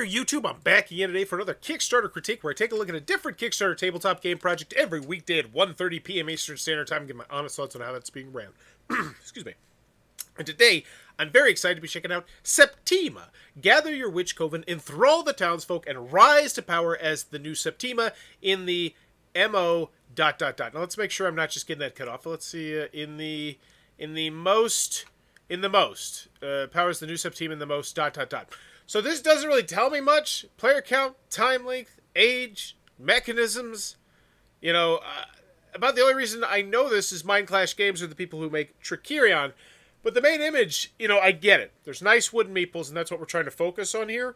there, YouTube. I'm back again today for another Kickstarter critique where I take a look at a different Kickstarter tabletop game project every weekday at 1:30 p.m. Eastern Standard Time and give my honest thoughts on how that's being ran. Excuse me. And today, I'm very excited to be checking out Septima. Gather your witch coven, enthrall the townsfolk, and rise to power as the new Septima in the MO... Now let's make sure I'm not just getting that cut off. Let's see, in the most... powers the new Septima in the most... So this doesn't really tell me much. Player count, time length, age, mechanisms. You know, about the only reason I know this is Mincdlsh Games are the people who make Trickerion. But the main image, you know, I get it. There's nice wooden meeples, and that's what we're trying to focus on here.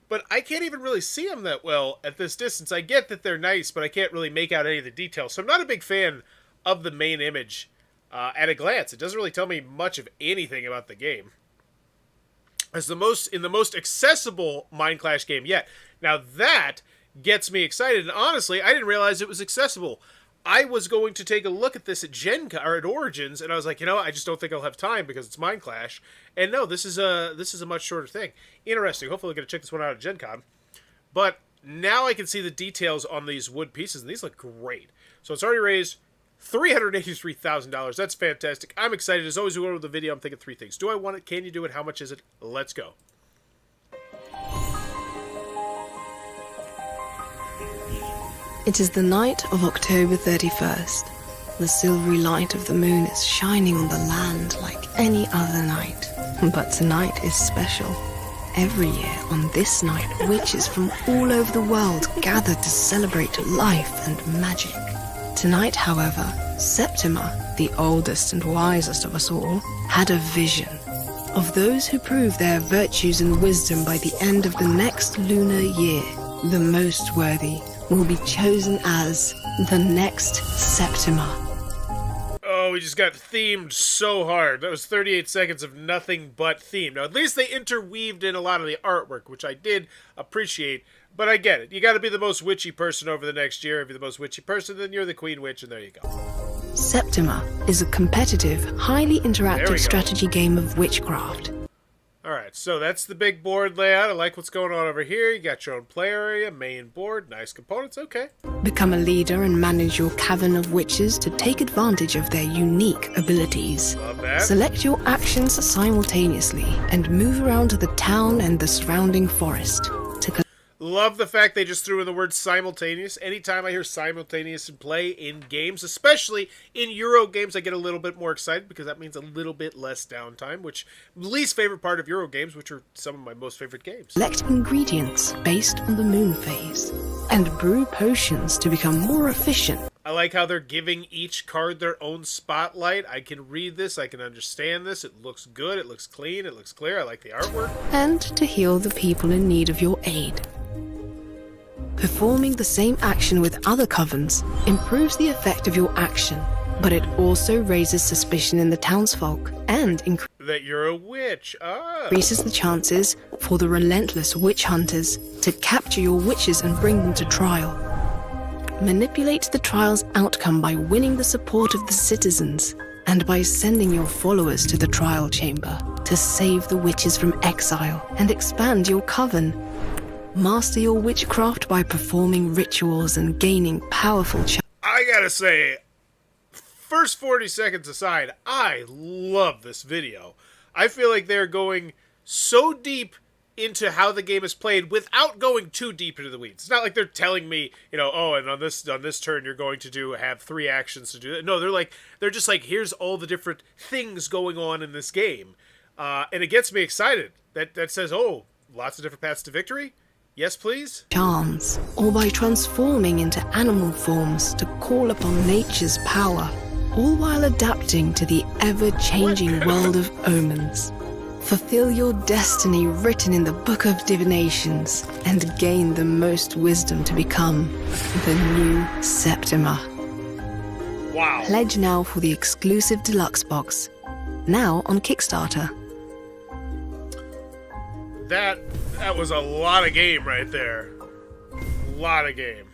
But I can't even really see them that well at this distance. I get that they're nice, but I can't really make out any of the details. So I'm not a big fan of the main image at a glance. It doesn't really tell me much of anything about the game. As in the most accessible Mincdlsh game yet. Now that gets me excited, and honestly, I didn't realize it was accessible. I was going to take a look at this at Gen Con, or at Origins, and I was like, you know, I just don't think I'll have time because it's Mincdlsh. And no, this is a much shorter thing. Interesting. Hopefully, I'm gonna check this one out at Gen Con. But now I can see the details on these wood pieces, and these look great. So it's already raised $383,000. That's fantastic. I'm excited. As always, we go over the video. I'm thinking three things. Do I want it? Can you do it? How much is it? Let's go. It is the night of October 31st. The silvery light of the moon is shining on the land like any other night. But tonight is special. Every year on this night, witches from all over the world gather to celebrate life and magic. Tonight, however, Septima, the oldest and wisest of us all, had a vision of those who prove their virtues and wisdom by the end of the next lunar year. The most worthy will be chosen as the next Septima. Oh, we just got themed so hard. That was 38 seconds of nothing but theme. Now, at least they interweaved in a lot of the artwork, which I did appreciate. But I get it. You got to be the most witchy person over the next year. If you're the most witchy person, then you're the queen witch, and there you go. Septima is a competitive, highly interactive strategy game of witchcraft. Alright, so that's the big board layout. I like what's going on over here. You got your own play area, main board, nice components, okay. Become a leader and manage your coven of witches to take advantage of their unique abilities. Love that. Select your actions simultaneously and move around the town and the surrounding forest. Love the fact they just threw in the word simultaneous. Anytime I hear simultaneous in play in games, especially in Euro games, I get a little bit more excited because that means a little bit less downtime, which least favorite part of Euro games, which are some of my most favorite games. Select ingredients based on the moon phase and brew potions to become more efficient. I like how they're giving each card their own spotlight. I can read this, I can understand this. It looks good, it looks clean, it looks clear. I like the artwork. And to heal the people in need of your aid. Performing the same action with other covens improves the effect of your action, but it also raises suspicion in the townsfolk and that you're a witch. Increases the chances for the relentless witch hunters to capture your witches and bring them to trial. Manipulate the trial's outcome by winning the support of the citizens and by sending your followers to the trial chamber to save the witches from exile and expand your coven. Master your witchcraft by performing rituals and gaining powerful I gotta say, first 40 seconds aside, I love this video. I feel like they're going so deep into how the game is played without going too deep into the weeds. It's not like they're telling me, you know, oh, and on this turn you're going to have 3 actions to do that. No, they're just like, here's all the different things going on in this game. And it gets me excited. That says, oh, lots of different paths to victory? Yes, please? Charms, or by transforming into animal forms to call upon nature's power, all while adapting to the ever-changing world of omens. Fulfill your destiny written in the Book of Divinations and gain the most wisdom to become the new Septima. Wow. Pledge now for the exclusive deluxe box, now on Kickstarter. That was a lot of game right there. A lot of game.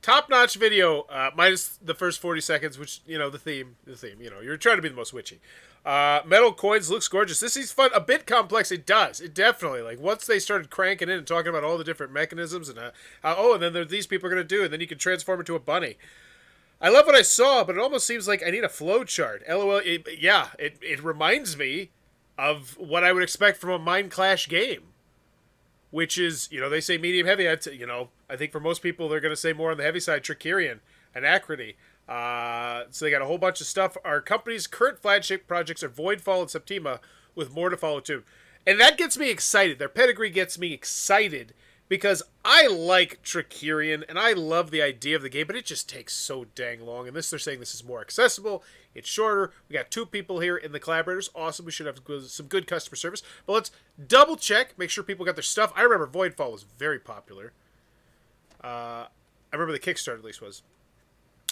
Top-notch video, minus the first 40 seconds, which, you know, the theme, you know, you're trying to be the most witchy. Metal coins looks gorgeous. This is fun. A bit complex. It does. It definitely. Like, once they started cranking in and talking about all the different mechanisms and and then these people are going to do, and then you can transform into a bunny. I love what I saw, but it almost seems like I need a flow chart. LOL. It reminds me of what I would expect from a Mincdlsh game, which is, they say medium heavy. I think for most people, they're going to say more on the heavy side, Trickerion and Acrity. So they got a whole bunch of stuff. Our company's current flagship projects are Voidfall and Septima, with more to follow too. And that gets me excited. Their pedigree gets me excited because I like Trickerion and I love the idea of the game, but it just takes so dang long. And they're saying this is more accessible. It's shorter. We got 2 people here in the collaborators. Awesome. We should have some good customer service. But let's double check, make sure people got their stuff. I remember Voidfall was very popular. I remember the Kickstarter at least was.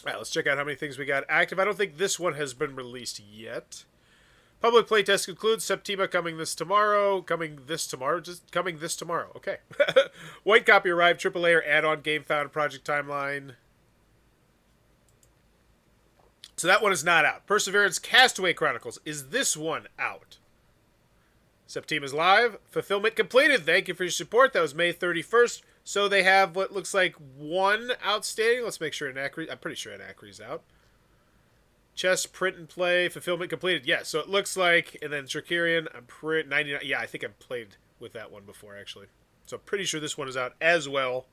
All right, let's check out how many things we got active. I don't think this one has been released yet. Public playtest concludes. Septima coming this tomorrow. Coming this tomorrow. Okay. White copy arrived. AAA or add-on game found. Project timeline. So that one is not out. Perseverance Castaway Chronicles. Is this one out? Septima's live. Fulfillment completed. Thank you for your support. That was May 31st. So they have what looks like 1 outstanding. Let's make sure Anacri. I'm pretty sure Anacri's out. Chess, print and play, fulfillment completed. Yeah, so it looks like, and then Trickerion, I'm pretty 99. Yeah, I think I've played with that one before actually. So I'm pretty sure this one is out as well.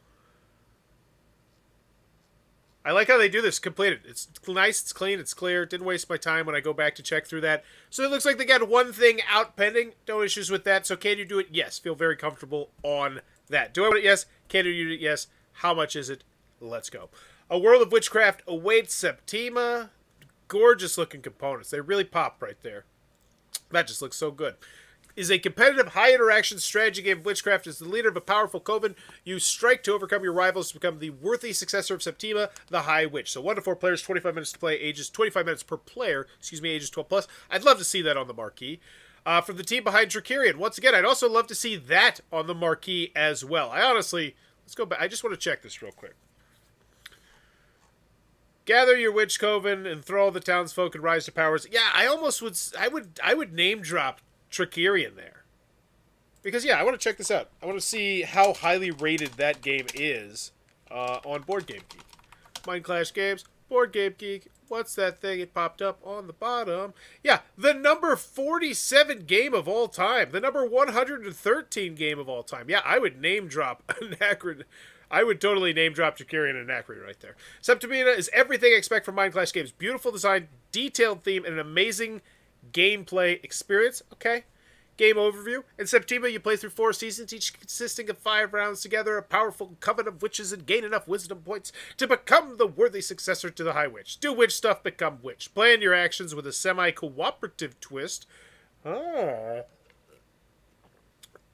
I like how they do this. Completed. It's nice, it's clean, it's clear. Didn't waste my time when I go back to check through that. So it looks like they got 1 thing out pending. No issues with that. So can you do it? Yes. Feel very comfortable on that. Do I want it? Yes. Can you do it? Yes. How much is it? Let's go. A World of Witchcraft awaits Septima. Gorgeous looking components. They really pop right there. That just looks so good. Is a competitive high interaction strategy game. Witchcraft is the leader of a powerful coven. You strike to overcome your rivals to become the worthy successor of Septima, the High Witch. So 1 to 4 players, 25 minutes to play, ages 25 minutes per player. Ages 12 plus. I'd love to see that on the marquee. From the team behind Trickerion. Once again, I'd also love to see that on the marquee as well. Let's go back. I just want to check this real quick. Gather your witch coven, enthrall the townsfolk, and rise to powers. Yeah, I would name drop Trickerion there. Because, yeah, I want to check this out. I want to see how highly rated that game is on Board Game Geek. Mincdlsh Games, Board Game Geek. What's that thing? It popped up on the bottom. Yeah, the number 47 game of all time. The number 113 game of all time. Yeah, I would name drop Anacrid. I would totally name drop Trickerion and Anacrid right there. Septima is everything I expect from Mincdlsh Games. Beautiful design, detailed theme, and an amazing gameplay experience. Okay. Game overview. In Septima, you play through 4 seasons, each consisting of 5 rounds together, a powerful coven of witches, and gain enough wisdom points to become the worthy successor to the High Witch. Do witch stuff, become witch. Plan your actions with a semi-cooperative twist.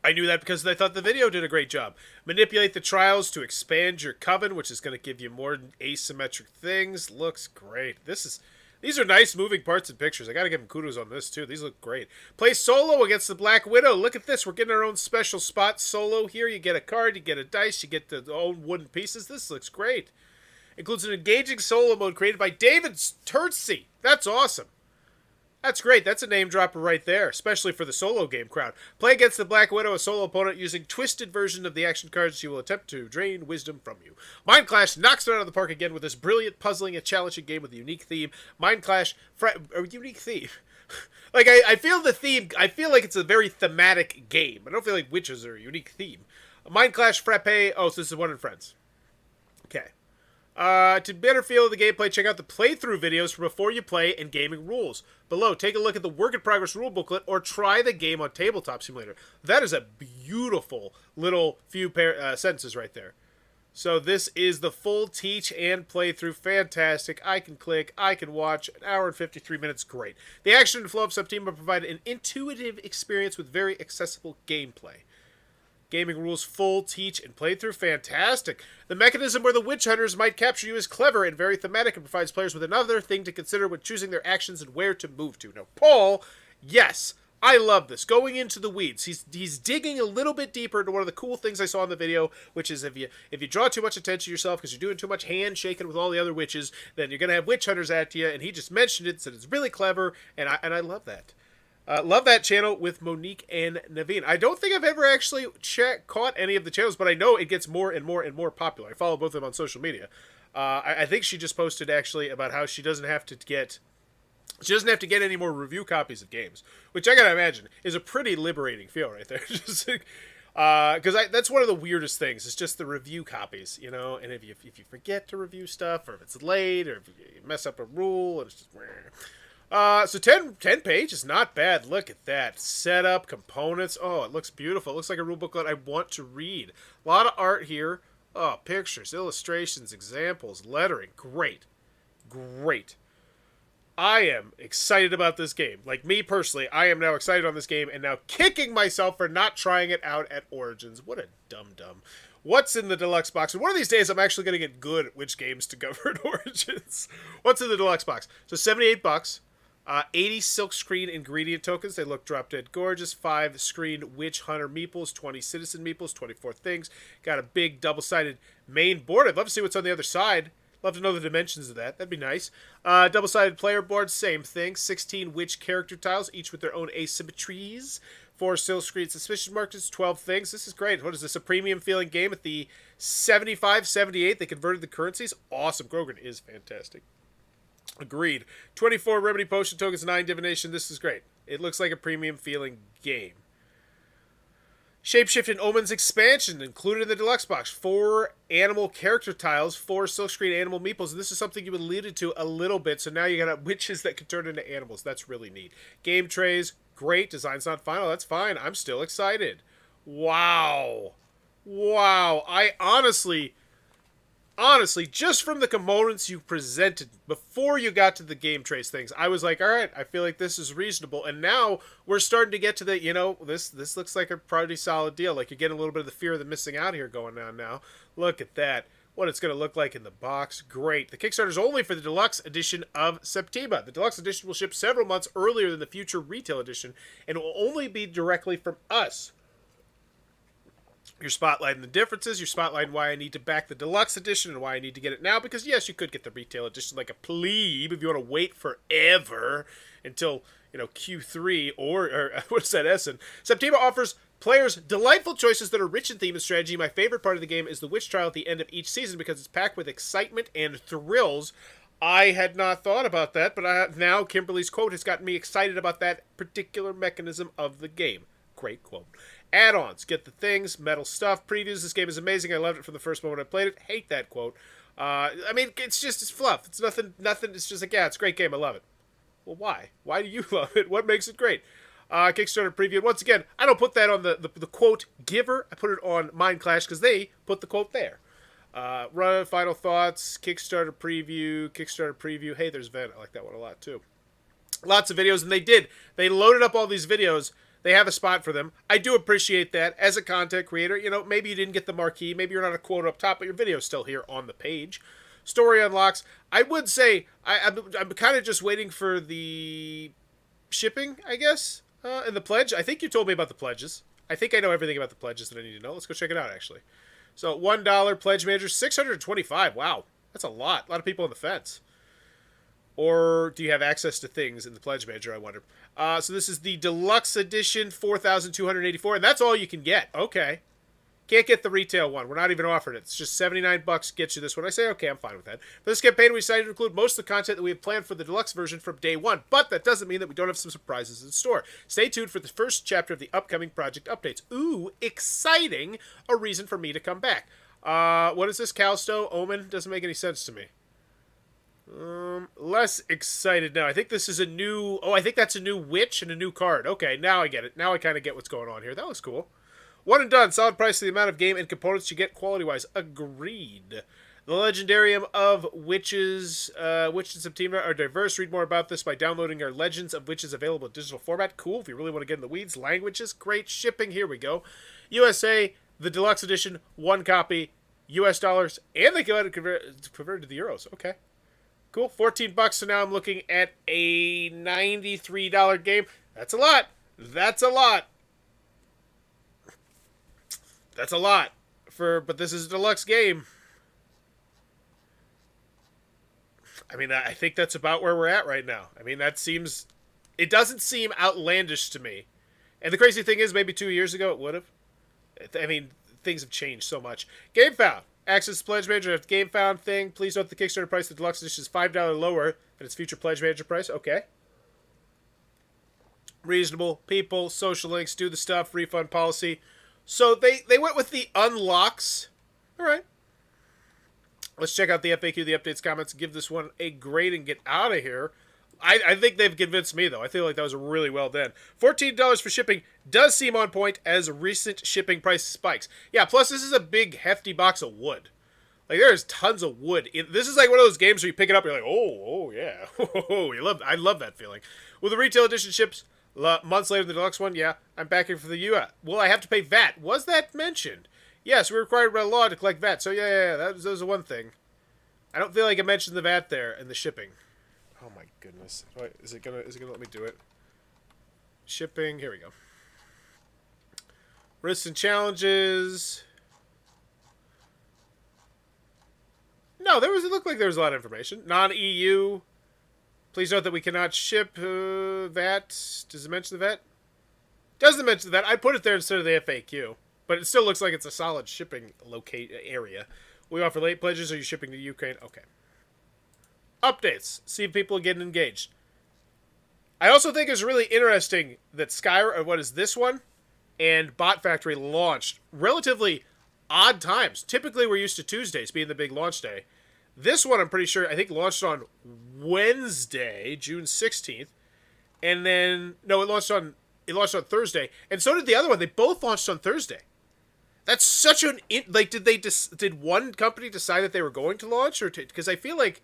I knew that because I thought the video did a great job. Manipulate the trials to expand your coven, which is going to give you more asymmetric things. Looks great. These are nice moving parts and pictures. I got to give them kudos on this, too. These look great. Play solo against the Black Widow. Look at this. We're getting our own special spot solo here. You get a card, you get a dice, you get the own wooden pieces. This looks great. Includes an engaging solo mode created by David Turtsey. That's awesome. That's great. That's a name dropper right there, especially for the solo game crowd. Play against the Black Widow, a solo opponent, using twisted version of the action cards. She will attempt to drain wisdom from you. Mincdlsh knocks it out of the park again with this brilliant, puzzling, and challenging game with a unique theme. Mincdlsh, a unique theme. Like, I feel the theme, I feel like it's a very thematic game. I don't feel like witches are a unique theme. Mincdlsh Frappe, so this is One in Friends. Okay. To better feel the gameplay, check out the playthrough videos for before you play and gaming rules. Below, take a look at the work-in-progress rule booklet or try the game on Tabletop Simulator. That is a beautiful little few sentences right there. So this is the full teach and playthrough. Fantastic. I can click, I can watch. 1 hour and 53 minutes. Great. The action and flow of Septima provide an intuitive experience with very accessible gameplay. Gaming rules full, teach, and playthrough. Fantastic. The mechanism where the witch hunters might capture you is clever and very thematic and provides players with another thing to consider when choosing their actions and where to move to. Now, Paul, yes, I love this. Going into the weeds. He's digging a little bit deeper into one of the cool things I saw in the video, which is if you draw too much attention to yourself because you're doing too much handshaking with all the other witches, then you're gonna have witch hunters at you. And he just mentioned it, said it's really clever, and I love that. Love that channel with Monique and Naveen. I don't think I've ever actually caught any of the channels, but I know it gets more and more and more popular. I follow both of them on social media. I think she just posted actually about how she doesn't have to get any more review copies of games, which I gotta imagine is a pretty liberating feel right there. Just because that's one of the weirdest things. It's just the review copies, you know. And if you forget to review stuff, or if it's late, or if you mess up a rule, and it's just so 10 pages, not bad. Look at that setup, components. Oh, it looks beautiful. It looks like a rule booklet I want to read. A lot of art here. Oh, pictures, illustrations, examples, lettering. Great. I am excited about this game. Like, me personally, I am now excited on this game and now kicking myself for not trying it out at Origins. What a dum-dum. What's in the deluxe box? And one of these days, I'm actually going to get good at which games to cover at Origins. What's in the deluxe box? So, $78. 80 silkscreen ingredient tokens. They look drop dead gorgeous. 5 screen witch hunter meeples. 20 citizen meeples. 24 things. Got a big double-sided main board. I'd love to see what's on the other side. Love to know the dimensions of that. That'd be nice. Double-sided player board, same thing. 16 witch character tiles, each with their own asymmetries. 4 silkscreen suspicion markers, 12 things. This is great. What is this, a premium-feeling game at the 75, 78? They converted the currencies. Awesome. Grogan is fantastic. Agreed. 24 remedy potion tokens, 9 divination. This is great. It looks like a premium-feeling game. Shapeshift and Omens expansion included in the deluxe box. 4 animal character tiles, 4 silkscreen animal meeples. And this is something you alluded to a little bit. So now you got witches that can turn into animals. That's really neat. Game trays, great. Design's not final. That's fine. I'm still excited. Wow. I honestly, just from the components you presented before you got to the game trace things, I was like, all right, I feel like this is reasonable. And now we're starting to get to the, you know, this looks like a pretty solid deal. Like, you're getting a little bit of the fear of the missing out here going on now. Look at that. What it's going to look like in the box. Great. The Kickstarter is only for the Deluxe Edition of Septima. The Deluxe Edition will ship several months earlier than the future retail edition, and it will only be directly from us. You're spotlighting the differences. You're spotlighting why I need to back the Deluxe Edition and why I need to get it now. Because, yes, you could get the retail edition like a plebe if you want to wait forever until, you know, Q3 or what is that, Essen? Septima offers players delightful choices that are rich in theme and strategy. My favorite part of the game is the witch trial at the end of each season because it's packed with excitement and thrills. I had not thought about that, but now Kimberly's quote has gotten me excited about that particular mechanism of the game. Great quote. Add-ons. Get the things, metal stuff. Previews. This game is amazing. I loved it from the first moment I played it. Hate that quote. I mean, it's fluff. It's nothing. It's just like, yeah, it's a great game. I love it. Well, why? Why do you love it? What makes it great? Kickstarter preview. And once again, I don't put that on the quote giver. I put it on Mincdlsh because they put the quote there. Run final thoughts. Kickstarter preview. Hey, there's Ven. I like that one a lot too. Lots of videos, and they did. They loaded up all these videos. They have a spot for them. I do appreciate that. As a content creator, you know, maybe you didn't get the marquee. Maybe you're not a quote up top, but your video's still here on the page. Story unlocks. I would say I'm kind of just waiting for the shipping, I guess, and the pledge. I think you told me about the pledges. I think I know everything about the pledges that I need to know. Let's go check it out, actually. So $1 pledge manager, $625. Wow, that's a lot. A lot of people on the fence. Or do you have access to things in the pledge manager, I wonder. So this is the Deluxe Edition, $4,284, and that's all you can get. Okay. Can't get the retail one. We're not even offering it. It's just $79 gets you this one. I say, okay, I'm fine with that. For this campaign, we decided to include most of the content that we have planned for the deluxe version from day one, but that doesn't mean that we don't have some surprises in store. Stay tuned for the first chapter of the upcoming project updates. Ooh, exciting! A reason for me to come back. What is this? Calsto? Omen? Doesn't make any sense to me. Less excited now. I think this is a new... Oh, I think that's a new witch and a new card. Okay, now I get it. Now I kind of get what's going on here. That looks cool. One and done. Solid price for the amount of game and components you get quality-wise. Agreed. The Legendarium of Witches, Witch and Septima are diverse. Read more about this by downloading our Legends of Witches available in digital format. Cool. If you really want to get in the weeds. Languages. Great. Shipping. Here we go. USA, the Deluxe Edition, 1 copy, US dollars, and they go ahead and convert it to the euros. Okay. Cool. $14. So now I'm looking at a $93 game. That's a lot. That's a lot. That's a lot. But this is a deluxe game. I mean, I think that's about where we're at right now. I mean, it doesn't seem outlandish to me. And the crazy thing is, maybe 2 years ago it would have. I mean, things have changed so much. Game Found. Access Pledge Manager Game Found thing. Please note the Kickstarter price of the Deluxe Edition is $5 lower than its future Pledge Manager price. Okay. Reasonable. People, social links, do the stuff, refund policy. So they went with the unlocks. All right. Let's check out the FAQ, the updates, comments, give this one a grade and get out of here. I think they've convinced me, though. I feel like that was really well done. $14 for shipping does seem on point as recent shipping price spikes. Yeah, plus this is a big, hefty box of wood. Like, there's tons of wood. This is like one of those games where you pick it up and you're like, oh, yeah. I love that feeling. Will the retail edition ships months later than the deluxe one? Yeah, I'm backing for the U.S. Will I have to pay VAT? Was that mentioned? Yes, we're required by law to collect VAT. So, yeah, that was the one thing. I don't feel like I mentioned the VAT there and the shipping. Oh my goodness. Wait, is it gonna let me do it? Shipping, here we go. Risks and challenges. No, it looked like there was a lot of information. Non-EU. Please note that we cannot ship VAT. Does it mention the VAT? Doesn't mention the VAT. I put it there instead of the FAQ. But it still looks like it's a solid shipping area. We offer late pledges. Are you shipping to Ukraine? Okay. Updates. See if people are getting engaged. I also think it's really interesting that Skyrim, what is this one, and Bot Factory launched relatively odd times. Typically, we're used to Tuesdays being the big launch day. This one, I'm pretty sure, I think launched on Wednesday, June 16th. And then, no, it launched on Thursday. And so did the other one. They both launched on Thursday. That's such did one company decide that they were going to launch? Because I feel like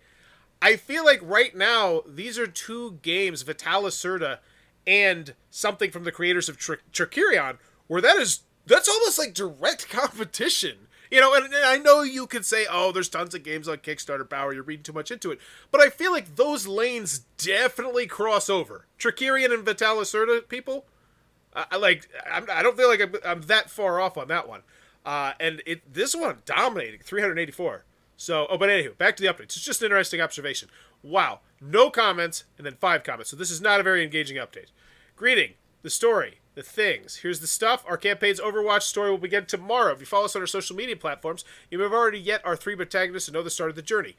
right now, these are two games, Vitala Serta and something from the creators of Tricerion, where that's almost like direct competition. You know, and I know you could say, oh, there's tons of games on Kickstarter, Bauer, you're reading too much into it. But I feel like those lanes definitely cross over. Tricerion and Vitala Serta people, I don't feel like I'm that far off on that one. And this one dominating, 384. So, but anywho, back to the updates. It's just an interesting observation. Wow. No comments, and then 5 comments. So this is not a very engaging update. Greeting, the story, the things. Here's the stuff. Our campaign's Overwatch story will begin tomorrow. If you follow us on our social media platforms, you may have already yet our 3 protagonists and know the start of the journey.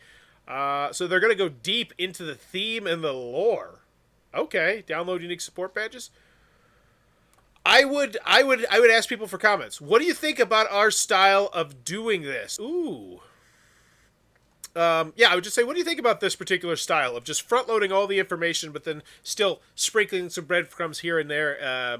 So they're going to go deep into the theme and the lore. Okay. Download unique support badges. I would ask people for comments. What do you think about our style of doing this? Ooh. I would just say, what do you think about this particular style of just front-loading all the information, but then still sprinkling some breadcrumbs here and there?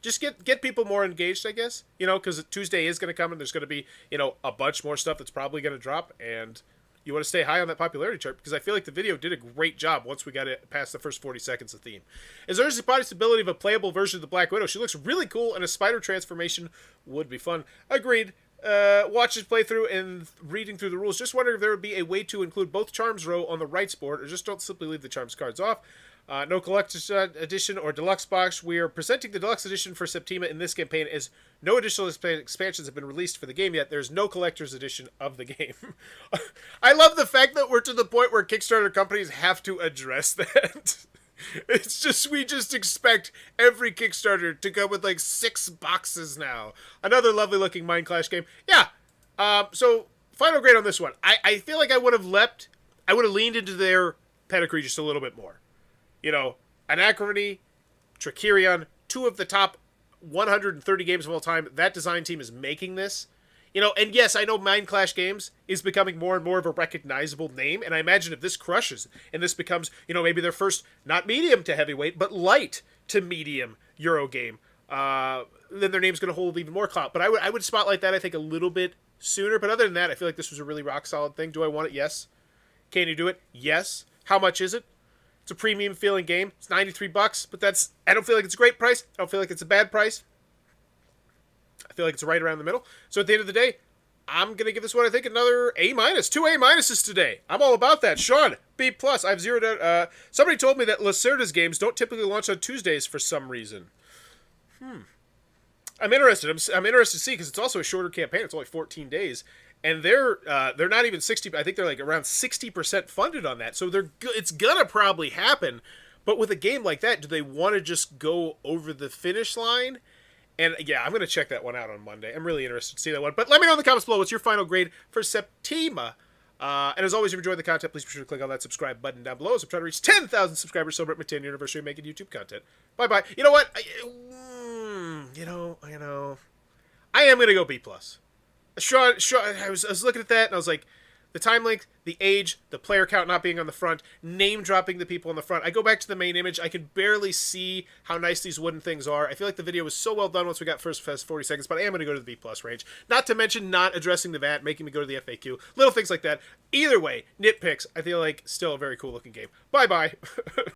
Just get people more engaged, I guess. You know, because Tuesday is going to come, and there's going to be, you know, a bunch more stuff that's probably going to drop, and you want to stay high on that popularity chart, because I feel like the video did a great job once we got it past the first 40 seconds of theme. Is there a possibility of a playable version of the Black Widow? She looks really cool, and a spider transformation would be fun. Agreed. Watch his playthrough and reading through the rules. Just wondering if there would be a way to include both charms row on the rights board, or just don't simply leave the charms cards off. No collector's edition or deluxe box. We are presenting the deluxe edition for Septima in this campaign, as no additional expansions have been released for the game yet. There's no collector's edition of the game. I love the fact that we're to the point where Kickstarter companies have to address that. It's just, we just expect every Kickstarter to come with like 6 boxes now. Another lovely looking Mincdlsh game. Yeah. So final grade on this one. I feel like I would have leaned into their pedigree just a little bit more. You know, Anachrony, Tricerion, 2 of the top 130 games of all time. That design team is making this. You know, and yes, I know Mincdlsh Games is becoming more and more of a recognizable name, and I imagine if this crushes, and this becomes, you know, maybe their first, not medium to heavyweight, but light to medium Euro game, then their name's going to hold even more clout. But I would spotlight that, I think, a little bit sooner. But other than that, I feel like this was a really rock-solid thing. Do I want it? Yes. Can you do it? Yes. How much is it? It's a premium-feeling game. It's $93, but I don't feel like it's a great price. I don't feel like it's a bad price. I feel like it's right around the middle. So at the end of the day, I'm going to give this one, I think, another A-. 2 A- today. I'm all about that. Sean, B+. I have 0 doubt. Somebody told me that Lacerda's games don't typically launch on Tuesdays for some reason. I'm interested. I'm interested to see because it's also a shorter campaign. It's only 14 days, and they're not even 60. I think they're like around 60% funded on that. So it's gonna probably happen. But with a game like that, do they want to just go over the finish line? And yeah, I'm gonna check that one out on Monday. I'm really interested to see that one. But let me know in the comments below what's your final grade for Septima. And as always, if you enjoyed the content, please be sure to click on that subscribe button down below. So I'm trying to reach 10,000 subscribers, celebrate my 10th anniversary of making YouTube content. Bye-bye. You know what? I am going to go B+. I was looking at that, and I was like, the time length, the age, the player count not being on the front, name-dropping the people on the front. I go back to the main image. I can barely see how nice these wooden things are. I feel like the video was so well done once we got first 40 seconds, but I am going to go to the B+ range. Not to mention not addressing the VAT, making me go to the FAQ. Little things like that. Either way, nitpicks, I feel like still a very cool-looking game. Bye-bye.